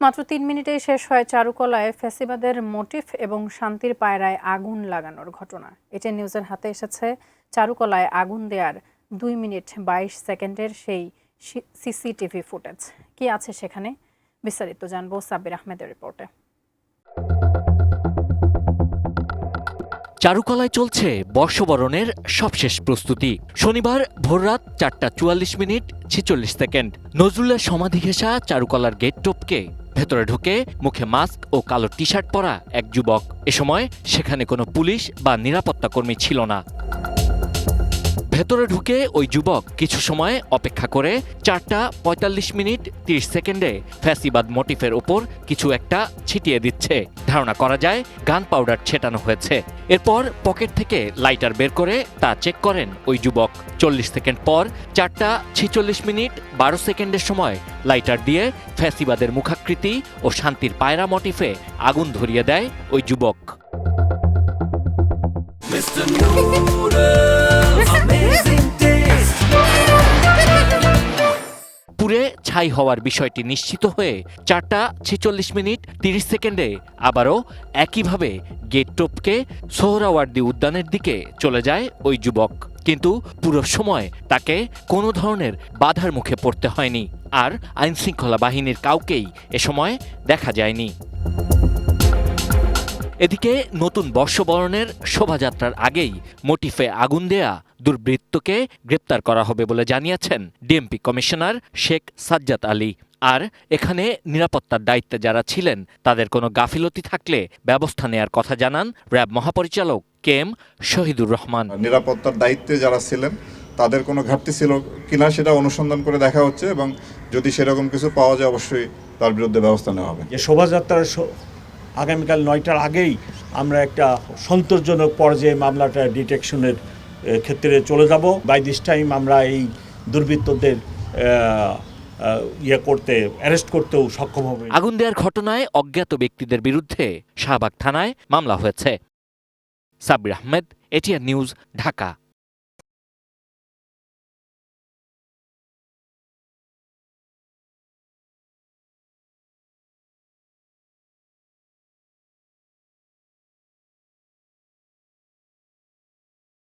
মাত্র ৩ মিনিটেই শেষ হয় চারুকলায় ফ্যাসিবাদের মোটিফ এবং শান্তির পায়রায় আগুন লাগানোর ঘটনা। এটিএন নিউজের হাতে এসেছে চারুকলায় আগুন দেওয়ার ২ মিনিট ২২ সেকেন্ডের সেই সিসিটিভি ফুটেজ। কি আছে সেখানে বিস্তারিত জানবো সাব্বির আহমেদের রিপোর্টে। চারুকলায় চলছে বর্ষবরণের সবশেষ প্রস্তুতি। শনিবার ভোররাত 4:44 46 সেকেন্ড নজরুলের সমাধি ঘেঁষা চারুকলার গেট টপকে ভেতরে ঢুকে মুখে মাস্ক ও কালো টি শার্ট পরা এক যুবক। এ সময় সেখানে কোনো পুলিশ বা নিরাপত্তা কর্মী ছিল না। ভেতরে ঢুকে ওই যুবক কিছু সময় অপেক্ষা করে 4:45 30 সেকেন্ডে ফ্যাসিবাদ মোটিফের ওপর কিছু একটা ছিটিয়ে দিচ্ছে। ধারণা করা যায় গান পাউডার ছেটানো হয়েছে। এরপর পকেট থেকে লাইটার বের করে তা চেক করেন ওই যুবক। 40 সেকেন্ড পর 4:46 12 সেকেন্ডের সময় লাইটার দিয়ে ফ্যাসিবাদের মুখাকৃতি ও শান্তির পায়রা মোটিফে আগুন ধরিয়ে দেয় ওই যুবক। পুড়ে ছাই হওয়ার বিষয়টি নিশ্চিত হয়ে 4:46 30 সেকেন্ডে আবারও একইভাবে গেট টপকে সোহরাওয়ার্দী উদ্যানের দিকে চলে যায় ওই যুবক। কিন্তু পুরো সময় তাকে কোনো ধরনের বাধার মুখে পড়তে হয়নি, আর আইনশৃঙ্খলা বাহিনীর কাউকেই এ সময় দেখা যায়নি। এদিকে নতুন বর্ষবরণের শোভাযাত্রার আগেই মোটিফে আগুন দেয়া দুর্বৃত্তকে গ্রেপ্তার করা হবে বলে জানিয়েছেন ডিএমপি কমিশনার শেখ সাজ্জাদ আলী। আর এখানে নিরাপত্তার দায়িত্বে যারা ছিলেন তাদের কোনো গাফিলতি থাকলে ব্যবস্থা নেয়ার কথা জানান র্যাব মহাপরিচালক কেএম শহীদুর রহমান। নিরাপত্তার দায়িত্বে যারা ছিলেন তাদের কোনো ঘাটতি ছিল কিনা সেটা অনুসন্ধান করে দেখা হচ্ছে, এবং যদি সেরকম কিছু পাওয়া যায় অবশ্যই তার বিরুদ্ধে ব্যবস্থা নেওয়া হবে। শোভাযাত্রার আগামীকাল 9টার আগেই আমরা একটা সন্তোষজনক পর্যায়ে মামলাটা ডিটেকশনের ক্ষেত্রে চলে যাব। বাই দিস টাইম আমরা এই দুর্বৃত্তদের অ্যারেস্ট করতেও সক্ষম হবে। আগুন দেওয়ার ঘটনায় অজ্ঞাত ব্যক্তিদের বিরুদ্ধে শাহবাগ থানায় মামলা হয়েছে। Sabbir Ahmed, ATN news, Dhaka.